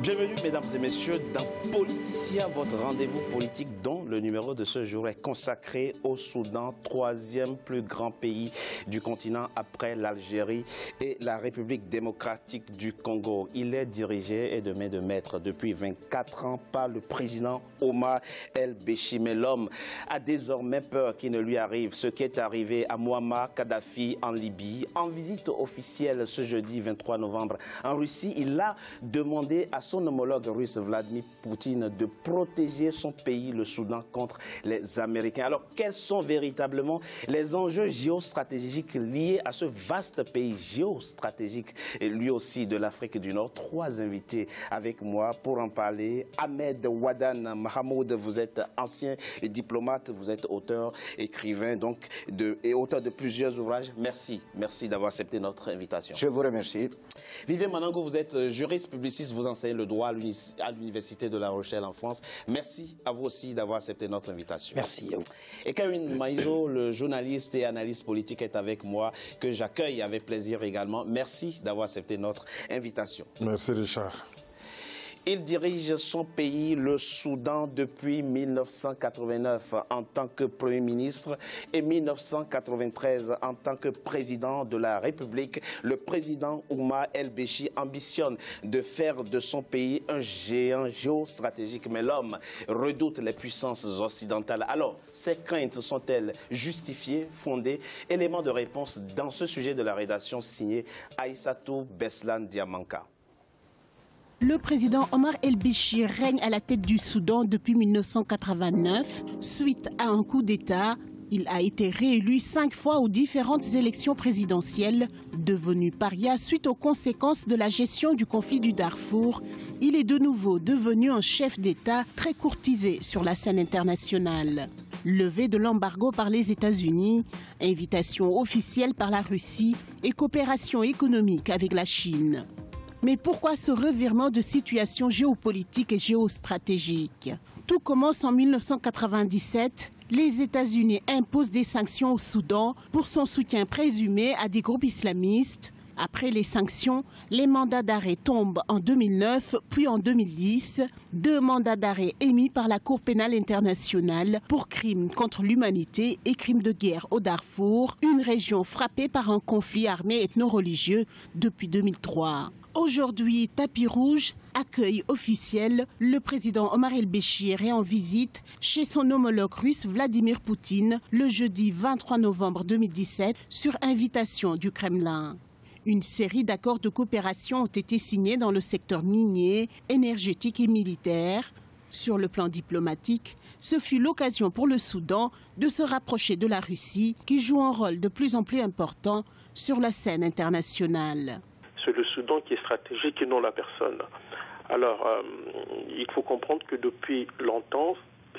Bienvenue, mesdames et messieurs, dans Politicien, votre rendez-vous politique dont le numéro de ce jour est consacré au Soudan, troisième plus grand pays du continent après l'Algérie et la République démocratique du Congo. Il est dirigé et de main de maître depuis 24 ans par le président Omar el-Béchir. Mais l'homme a désormais peur qu'il ne lui arrive ce qui est arrivé à Muammar Kadhafi en Libye. En visite officielle ce jeudi 23 novembre en Russie, il a demandé à son homologue russe Vladimir Poutine de protéger son pays, le Soudan, contre les Américains. Alors, quels sont véritablement les enjeux géostratégiques liés à ce vaste pays géostratégique, et lui aussi de l'Afrique du Nord? Trois invités avec moi pour en parler. Ahmed Wadan Mahamoud, vous êtes ancien diplomate, vous êtes auteur, écrivain et auteur de plusieurs ouvrages. Merci d'avoir accepté notre invitation. Je vous remercie. Vivian Manango, vous êtes juriste publiciste, vous enseignez le droit à l'Université de La Rochelle en France. Merci à vous aussi d'avoir accepté notre invitation. Merci à vous. Et Kevin Maïzo, le journaliste et analyste politique, est avec moi, que j'accueille avec plaisir également. Merci d'avoir accepté notre invitation. Merci Richard. Il dirige son pays, le Soudan, depuis 1989 en tant que Premier ministre et 1993 en tant que président de la République. Le président Omar el-Béchir ambitionne de faire de son pays un géant géostratégique. Mais l'homme redoute les puissances occidentales. Alors, ces craintes sont-elles justifiées, fondées? Élément de réponse dans ce sujet de la rédaction signée Aïssatou Beslan Diamanka. Le président Omar el-Béchir règne à la tête du Soudan depuis 1989. Suite à un coup d'État, il a été réélu 5 fois aux différentes élections présidentielles. Devenu paria suite aux conséquences de la gestion du conflit du Darfour, il est de nouveau devenu un chef d'État très courtisé sur la scène internationale. Levée de l'embargo par les États-Unis, invitation officielle par la Russie et coopération économique avec la Chine. Mais pourquoi ce revirement de situation géopolitique et géostratégique? Tout commence en 1997. Les États-Unis imposent des sanctions au Soudan pour son soutien présumé à des groupes islamistes. Après les sanctions, les mandats d'arrêt tombent en 2009, puis en 2010. 2 mandats d'arrêt émis par la Cour pénale internationale pour crimes contre l'humanité et crimes de guerre au Darfour, une région frappée par un conflit armé ethno-religieux depuis 2003. Aujourd'hui, tapis rouge, accueil officiel, le président Omar el-Béchir est en visite chez son homologue russe Vladimir Poutine le jeudi 23 novembre 2017 sur invitation du Kremlin. Une série d'accords de coopération ont été signés dans le secteur minier, énergétique et militaire. Sur le plan diplomatique, ce fut l'occasion pour le Soudan de se rapprocher de la Russie qui joue un rôle de plus en plus important sur la scène internationale. C'est le Soudan qui est stratégique et non la personne. Alors, il faut comprendre que depuis longtemps,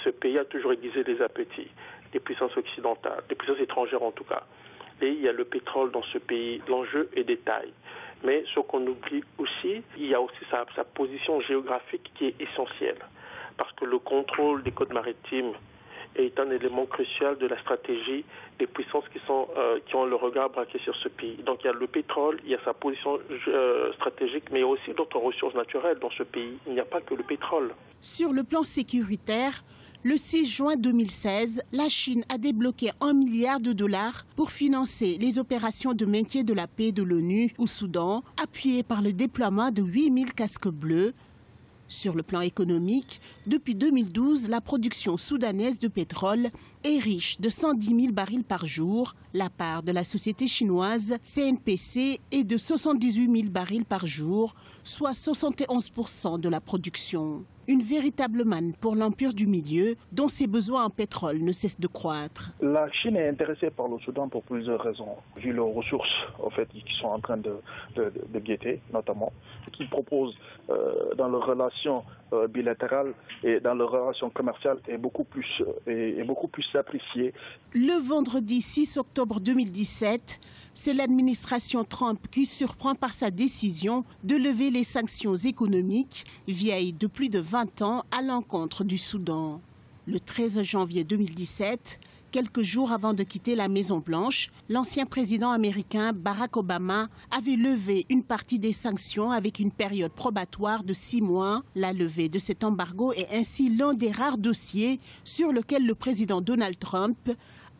ce pays a toujours aiguisé les appétits des puissances occidentales, des puissances étrangères en tout cas. Et il y a le pétrole dans ce pays, l'enjeu est des tailles. Mais ce qu'on oublie aussi, il y a aussi sa position géographique qui est essentielle. Parce que le contrôle des côtes maritimes est un élément crucial de la stratégie des puissances qui ont le regard braqué sur ce pays. Donc il y a le pétrole, il y a sa position stratégique, mais il y a aussi d'autres ressources naturelles dans ce pays. Il n'y a pas que le pétrole. Sur le plan sécuritaire, le 6 juin 2016, la Chine a débloqué $1 milliard pour financer les opérations de maintien de la paix de l'ONU au Soudan, appuyées par le déploiement de 8000 casques bleus. Sur le plan économique, depuis 2012, la production soudanaise de pétrole est riche de 110 000 barils par jour. La part de la société chinoise CNPC est de 78 000 barils par jour, soit 71% de la production. Une véritable manne pour l'Empire du Milieu, dont ses besoins en pétrole ne cessent de croître. La Chine est intéressée par le Soudan pour plusieurs raisons. Vu leurs ressources qui sont en train de guetter, notamment, qu'ils proposent dans leurs relations bilatérales et dans leurs relations commerciales est beaucoup plus appréciée. Le vendredi 6 octobre 2017, c'est l'administration Trump qui surprend par sa décision de lever les sanctions économiques vieilles de plus de 20 ans à l'encontre du Soudan. Le 13 janvier 2017, Quelques jours avant de quitter la Maison-Blanche, l'ancien président américain Barack Obama avait levé une partie des sanctions avec une période probatoire de 6 mois. La levée de cet embargo est ainsi l'un des rares dossiers sur lequel le président Donald Trump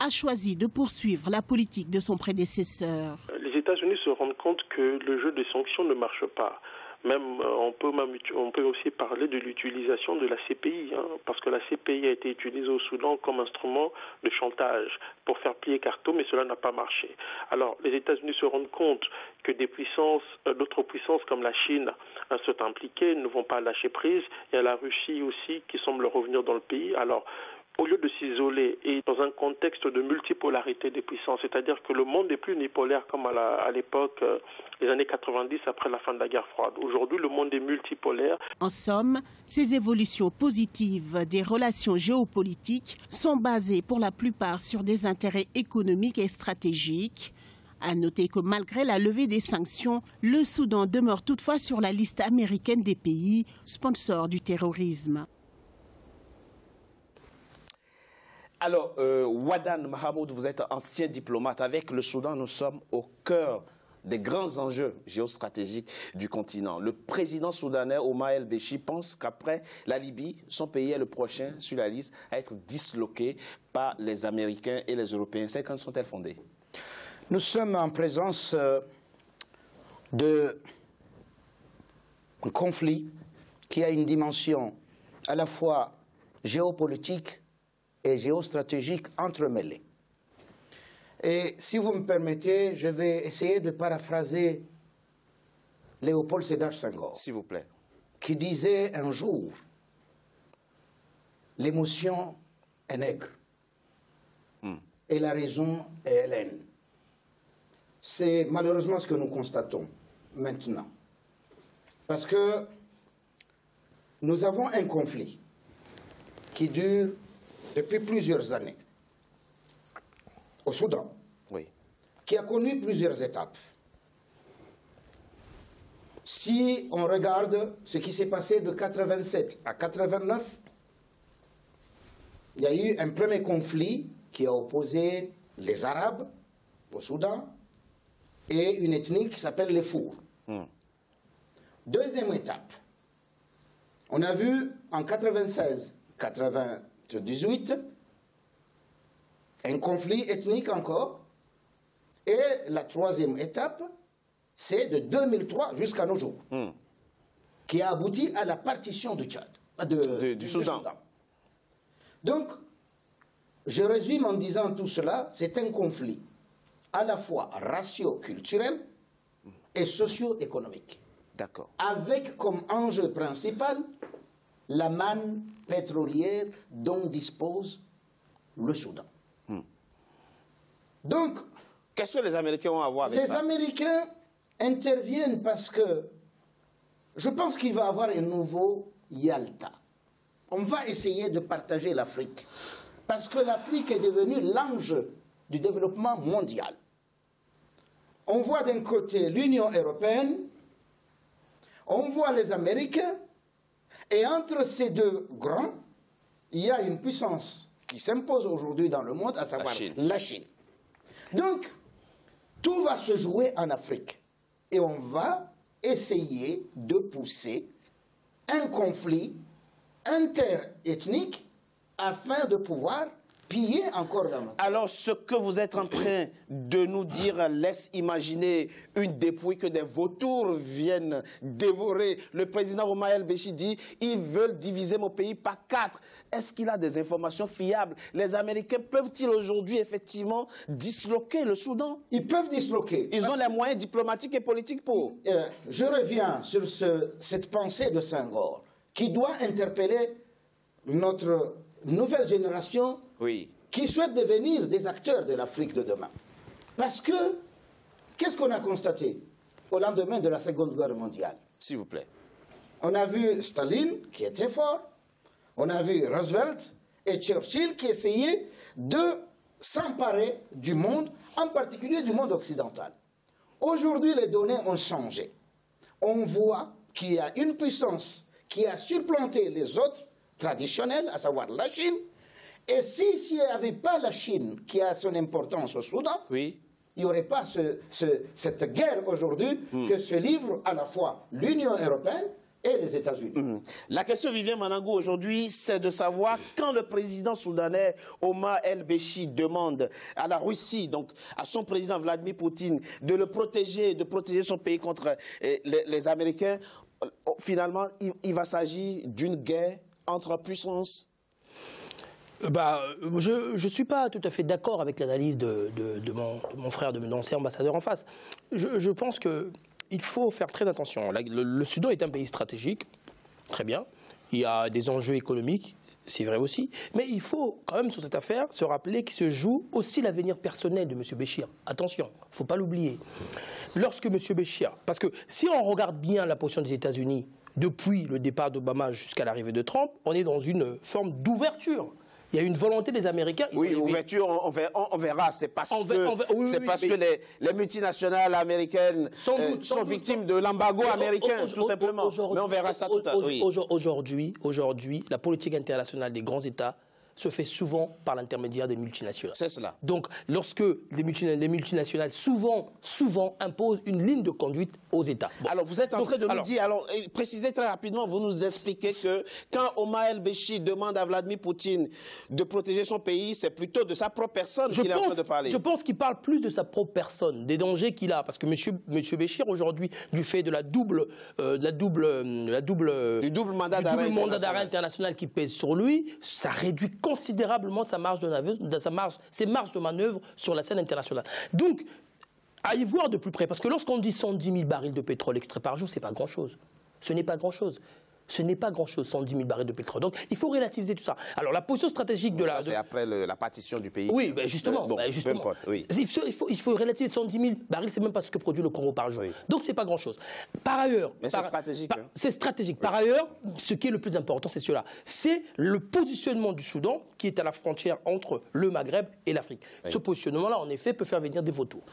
a choisi de poursuivre la politique de son prédécesseur. Les États-Unis se rendent compte que le jeu des sanctions ne marche pas. On peut aussi parler de l'utilisation de la CPI, parce que la CPI a été utilisée au Soudan comme instrument de chantage pour faire plier carton, mais cela n'a pas marché. Alors, les États-Unis se rendent compte que d'autres puissances comme la Chine sont impliquées, ne vont pas lâcher prise. Il y a la Russie aussi qui semble revenir dans le pays. Alors, au lieu de s'isoler et dans un contexte de multipolarité des puissances, c'est-à-dire que le monde n'est plus unipolaire comme à l'époque des années 90 après la fin de la guerre froide. Aujourd'hui, le monde est multipolaire. En somme, ces évolutions positives des relations géopolitiques sont basées pour la plupart sur des intérêts économiques et stratégiques. À noter que malgré la levée des sanctions, le Soudan demeure toutefois sur la liste américaine des pays sponsors du terrorisme. Alors, Wadan Mahamoud, vous êtes ancien diplomate. Avec le Soudan, nous sommes au cœur des grands enjeux géostratégiques du continent. Le président soudanais Omar el-Béchi pense qu'après la Libye, son pays est le prochain sur la liste à être disloqué par les Américains et les Européens. Ces craintes sont-elles fondées? Nous sommes en présence d'un conflit qui a une dimension à la fois géopolitique et géostratégique entremêlés. Et si vous me permettez, je vais essayer de paraphraser Léopold Sédar Senghor, s'il vous plaît, qui disait un jour « L'émotion est nègre et la raison est hellène ». C'est malheureusement ce que nous constatons maintenant. Parce que nous avons un conflit qui dure depuis plusieurs années, au Soudan, oui, qui a connu plusieurs étapes. Si on regarde ce qui s'est passé de 87 à 89, il y a eu un premier conflit qui a opposé les Arabes au Soudan et une ethnie qui s'appelle les Fours. Deuxième étape, on a vu en 96, 98, un conflit ethnique encore. Et la troisième étape, c'est de 2003 jusqu'à nos jours, qui a abouti à la partition du Tchad, du Soudan. Donc, je résume en disant tout cela, c'est un conflit à la fois ratio-culturel et socio-économique. D'accord. Avec comme enjeu principal la manne pétrolière dont dispose le Soudan. Donc, qu'est-ce que les Américains ont à voir avec ça? Les Américains interviennent parce que je pense qu'il va y avoir un nouveau Yalta. On va essayer de partager l'Afrique parce que l'Afrique est devenue l'enjeu du développement mondial. On voit d'un côté l'Union européenne, on voit les Américains, et entre ces deux grands, il y a une puissance qui s'impose aujourd'hui dans le monde, à savoir la Chine. Donc, tout va se jouer en Afrique. Et on va essayer de pousser un conflit interethnique afin de pouvoir piller encore dans notre... Alors, ce que vous êtes en train de nous dire laisse imaginer une dépouille que des vautours viennent dévorer. Le président Omar el-Béchi dit ils veulent diviser mon pays par 4. Est-ce qu'il a des informations fiables? Les Américains peuvent-ils aujourd'hui effectivement disloquer le Soudan? Ils peuvent disloquer. Ils ont les moyens diplomatiques et politiques pour. Je reviens sur cette pensée de Senghor qui doit interpeller notre nouvelle génération qui souhaite devenir des acteurs de l'Afrique de demain. Parce que, qu'est-ce qu'on a constaté au lendemain de la Seconde Guerre mondiale? S'il vous plaît. On a vu Staline, qui était fort, on a vu Roosevelt et Churchill qui essayaient de s'emparer du monde, en particulier du monde occidental. Aujourd'hui, les données ont changé. On voit qu'il y a une puissance qui a supplanté les autres traditionnels, à savoir la Chine, Et s'il n'y avait pas la Chine qui a son importance au Soudan, oui, il n'y aurait pas cette guerre aujourd'hui que se livrent à la fois l'Union européenne et les États-Unis. La question, Vivien Manangou, aujourd'hui, c'est de savoir quand le président soudanais Omar el-Béchir demande à la Russie, donc à son président Vladimir Poutine, de le protéger, de protéger son pays contre les Américains, finalement, il va s'agir d'une guerre entre puissances. Je ne suis pas tout à fait d'accord avec l'analyse de mon frère, de mon ancien ambassadeur en face. Je pense qu'il faut faire très attention. Le Soudan est un pays stratégique, très bien. Il y a des enjeux économiques, c'est vrai aussi. Mais il faut quand même, sur cette affaire, se rappeler qu'il se joue aussi l'avenir personnel de M. Béchir. Attention, il ne faut pas l'oublier. Lorsque M. Béchir... Parce que si on regarde bien la position des États-Unis, depuis le départ d'Obama jusqu'à l'arrivée de Trump, on est dans une forme d'ouverture. Il y a une volonté des Américains. Oui, ouverture, on verra. C'est parce que les multinationales américaines sont victimes de l'embargo américain, tout simplement. Mais on verra ça tout à l'heure. Oui. Aujourd'hui, la politique internationale des grands États se fait souvent par l'intermédiaire des multinationales. C'est cela. Donc, lorsque les multinationales souvent imposent une ligne de conduite aux États. Bon. Alors, vous êtes en train de nous dire, précisez très rapidement, vous nous expliquez que quand Omar el-Béchir demande à Vladimir Poutine de protéger son pays, c'est plutôt de sa propre personne qu'il est en train de parler. Je pense qu'il parle plus de sa propre personne, des dangers qu'il a. Parce que M. Béchir, aujourd'hui, du fait de du double mandat d'arrêt international qui pèse sur lui, ça réduit considérablement ses marges de manœuvre sur la scène internationale. Donc, à y voir de plus près, parce que lorsqu'on dit 110 000 barils de pétrole extraits par jour, ce n'est pas grand-chose. Ce n'est pas grand-chose. Ce n'est pas grand-chose, 110 000 barils de pétrole. Donc, il faut relativiser tout ça. Alors, la position stratégique de la... C'est après la partition du pays. Oui, ben justement. Oui. Il faut relativiser 110 000 barils, c'est même pas ce que produit le Congo par jour. Oui. Donc, c'est pas grand-chose. Par ailleurs... Mais c'est stratégique. C'est stratégique. Oui. Par ailleurs, ce qui est le plus important, c'est cela. C'est le positionnement du Soudan, qui est à la frontière entre le Maghreb et l'Afrique. Oui. Ce positionnement-là, en effet, peut faire venir des vautours.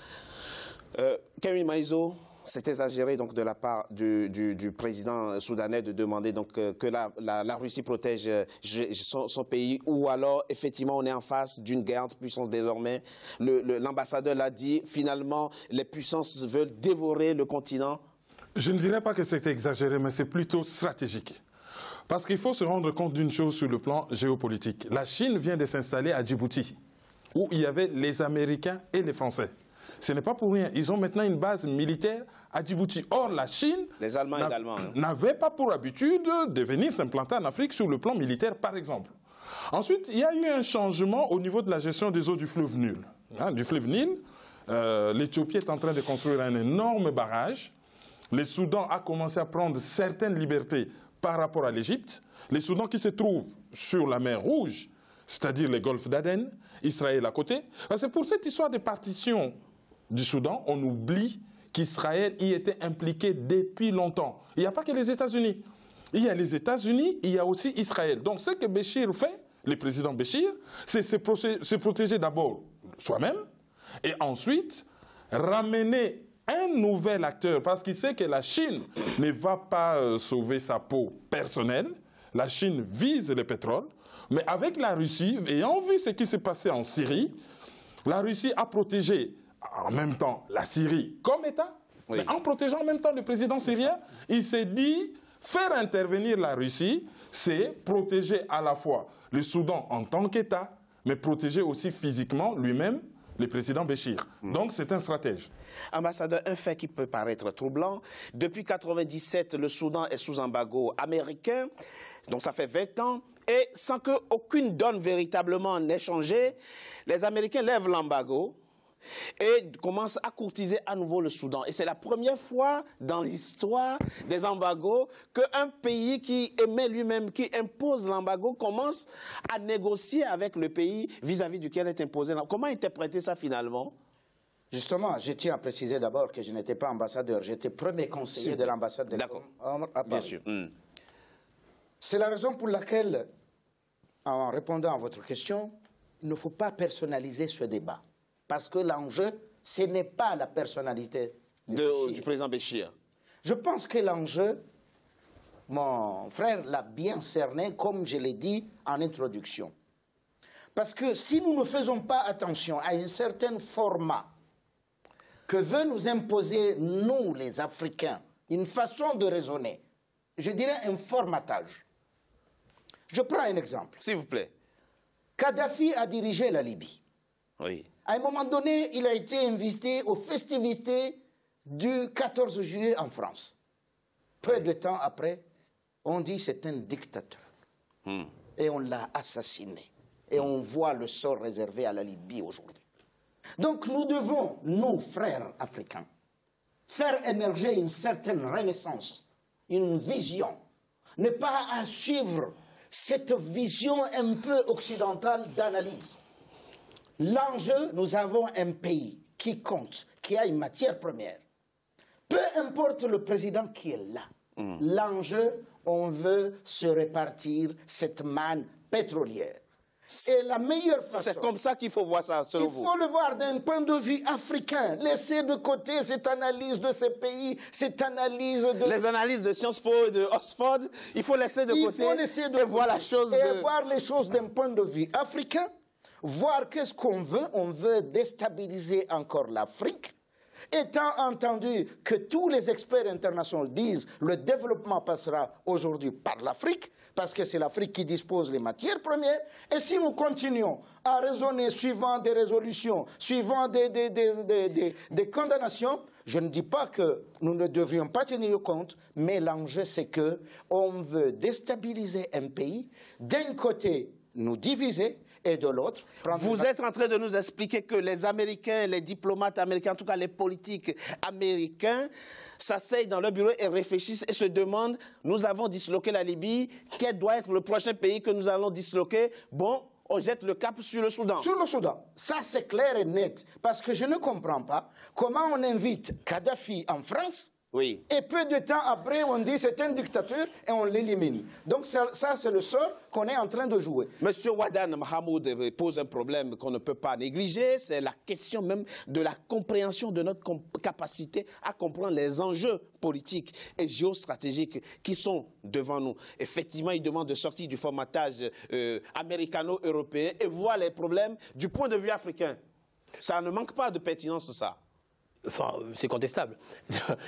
Karim Maïso, c'est exagéré donc de la part du président soudanais de demander donc que la Russie protège son pays, ou alors effectivement on est en face d'une guerre entre puissances désormais. L'ambassadeur l'a dit, finalement les puissances veulent dévorer le continent. Je ne dirais pas que c'est exagéré, mais c'est plutôt stratégique. Parce qu'il faut se rendre compte d'une chose sur le plan géopolitique. La Chine vient de s'installer à Djibouti, où il y avait les Américains et les Français. Ce n'est pas pour rien. Ils ont maintenant une base militaire à Djibouti. Or, la Chine n'avait pas pour habitude de venir s'implanter en Afrique sur le plan militaire, par exemple. Ensuite, il y a eu un changement au niveau de la gestion des eaux du fleuve Nil. L'Éthiopie est en train de construire un énorme barrage. Le Soudan a commencé à prendre certaines libertés par rapport à l'Égypte. Le Soudan qui se trouve sur la mer Rouge, c'est-à-dire le golfe d'Aden, Israël à côté. C'est pour cette histoire de partition du Soudan, on oublie qu'Israël y était impliqué depuis longtemps. Il n'y a pas que les États-Unis. Il y a les États-Unis, il y a aussi Israël. Donc ce que Béchir fait, le président Béchir, c'est se protéger d'abord soi-même et ensuite ramener un nouvel acteur, parce qu'il sait que la Chine ne va pas sauver sa peau personnelle. La Chine vise le pétrole, mais avec la Russie, ayant vu ce qui s'est passé en Syrie, la Russie a protégé en même temps la Syrie comme État, oui. Mais en protégeant en même temps le président syrien, il s'est dit, faire intervenir la Russie, c'est protéger à la fois le Soudan en tant qu'État, mais protéger aussi physiquement lui-même le président Béchir. Donc c'est un stratège. Ambassadeur, un fait qui peut paraître troublant. Depuis 1997, le Soudan est sous embargo américain, donc ça fait 20 ans, et sans qu'aucune donne véritablement n'ait changé, les Américains lèvent l'embargo et commencent à courtiser à nouveau le Soudan. Et c'est la première fois dans l'histoire des embargos qu'un pays qui émet lui-même, qui impose l'embargo, commence à négocier avec le pays vis-à-vis duquel est imposé. Comment interpréter ça finalement? Justement, je tiens à préciser d'abord que je n'étais pas ambassadeur, j'étais premier conseiller de l'ambassade de à Paris. Bien sûr. C'est la raison pour laquelle, en répondant à votre question, il ne faut pas personnaliser ce débat. Parce que l'enjeu, ce n'est pas la personnalité du président Béchir. Je pense que l'enjeu, mon frère l'a bien cerné, comme je l'ai dit en introduction. Parce que si nous ne faisons pas attention à un certain format que veut nous imposer, nous les Africains, une façon de raisonner, je dirais un formatage. Je prends un exemple. S'il vous plaît. Kadhafi a dirigé la Libye. Oui. À un moment donné, il a été invité aux festivités du 14 juillet en France. Peu de temps après, on dit c'est un dictateur. Et on l'a assassiné. Et on voit le sort réservé à la Libye aujourd'hui. Donc nous devons, nous, frères africains, faire émerger une certaine renaissance, une vision. Ne pas suivre cette vision un peu occidentale d'analyse. L'enjeu, nous avons un pays qui compte, qui a une matière première. Peu importe le président qui est là. L'enjeu, on veut se répartir cette manne pétrolière. Et la meilleure façon... C'est comme ça qu'il faut voir ça, selon vous. Il faut le voir d'un point de vue africain. Laisser de côté cette analyse de ces pays, cette analyse de... Les analyses de Sciences Po et de Oxford, il faut laisser de côté et voir la chose voir les choses d'un point de vue africain, voir qu'est-ce qu'on veut. On veut déstabiliser encore l'Afrique. Étant entendu que tous les experts internationaux disent que le développement passera aujourd'hui par l'Afrique, parce que c'est l'Afrique qui dispose des matières premières, et si nous continuons à raisonner suivant des résolutions, suivant des condamnations, je ne dis pas que nous ne devrions pas tenir compte, mais l'enjeu c'est qu'on veut déstabiliser un pays, d'un côté nous diviser, et de l'autre... Vous êtes en train de nous expliquer que les Américains, les diplomates américains, en tout cas les politiques américains, s'asseyent dans leur bureau et réfléchissent et se demandent, nous avons disloqué la Libye, quel doit être le prochain pays que nous allons disloquer? Bon, on jette le cap sur le Soudan. Sur le Soudan. Ça, c'est clair et net. Parce que je ne comprends pas comment on invite Kadhafi en France. Oui. Et peu de temps après, on dit c'est un dictateur et on l'élimine. Donc ça c'est le sort qu'on est en train de jouer. Monsieur Wadan Mahamoud pose un problème qu'on ne peut pas négliger. C'est la question même de la compréhension de notre capacité à comprendre les enjeux politiques et géostratégiques qui sont devant nous. Effectivement, il demande de sortir du formatage américano-européen et voir les problèmes du point de vue africain. Ça ne manque pas de pertinence, ça. Enfin, c'est contestable.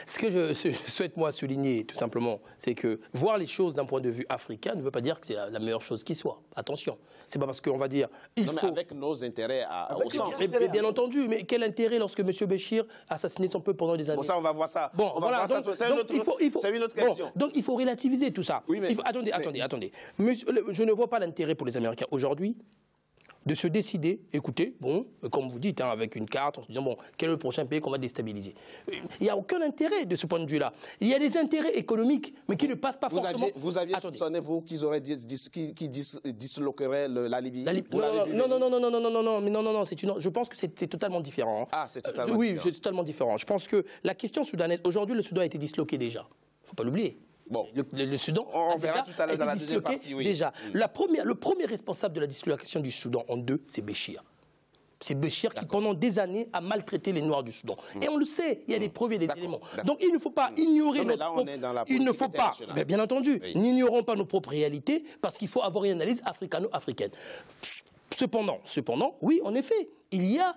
Ce que je souhaite, moi, souligner, tout simplement, c'est que voir les choses d'un point de vue africain ne veut pas dire que c'est la meilleure chose qui soit. Attention. C'est pas parce qu'on va dire... Mais avec nos intérêts au centre. Mais bien entendu, mais quel intérêt lorsque M. Béchir a assassiné son peuple pendant des années? Bon, ça, on va voir ça. Bon, voilà. C'est une autre question. Donc, il faut relativiser tout ça. Oui, mais, attendez. Je ne vois pas l'intérêt pour les Américains aujourd'hui de se décider, écoutez, bon, comme vous dites, avec une carte, en se disant, bon, quel est le prochain pays qu'on va déstabiliser? Il n'y a aucun intérêt de ce point de vue-là. Il y a des intérêts économiques, mais qui ne passent pas forcément... Vous aviez soupçonné, vous, qu'ils auraient disloqueraient la Libye? Non, je pense que c'est totalement différent. Ah, c'est totalement différent. Oui, c'est totalement différent. Je pense que la question soudanaise, aujourd'hui, le Soudan a été disloqué déjà. Il ne faut pas l'oublier. Bon. Le Soudan on verra tout à l'heure dans la deuxième partie, oui. Déjà. Le premier responsable de la dislocation du Soudan en deux, c'est Béchir. C'est Béchir qui, pendant des années, a maltraité les Noirs du Soudan. Et on le sait, il y a des preuves et des éléments. Donc il ne faut pas ignorer il ne faut pas, bien entendu, n'ignorons pas nos propres réalités, parce qu'il faut avoir une analyse africano-africaine. Cependant, oui, en effet, il y a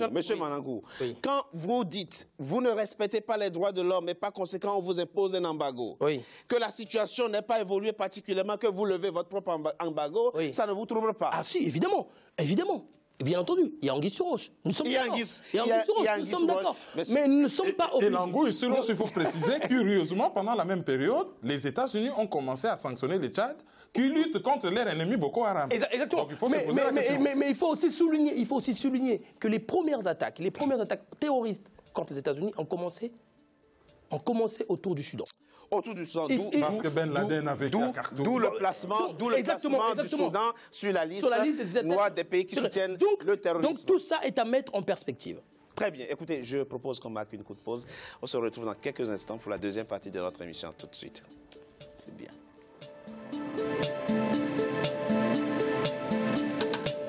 Monsieur Manangou, oui. Quand vous dites vous ne respectez pas les droits de l'homme et par conséquent on vous impose un embargo, oui. Que la situation n'est pas évoluée particulièrement, que vous levez votre propre embargo, oui. Ça ne vous trouble pas? Ah si, évidemment. Bien entendu, il y a Anguille sur roche. Nous sommes d'accord. Nous sommes d'accord. Mais nous ne sommes pas obligés. Et l'Anguille sur roche, il faut préciser, curieusement, pendant la même période, les États-Unis ont commencé à sanctionner le Tchad qui lutte contre leur ennemi Boko Haram. Exactement. Donc il faut se poser la question. Mais il faut aussi souligner que les premières attaques terroristes contre les États-Unis ont commencé autour du Soudan. Autour du Soudan, parce que Ben Laden avait d'où le placement du Soudan sur la liste noire des pays qui soutiennent le terrorisme. Donc tout ça est à mettre en perspective. Très bien. Écoutez, je propose qu'on marque une courte pause. On se retrouve dans quelques instants pour la deuxième partie de notre émission. Tout de suite. C'est bien.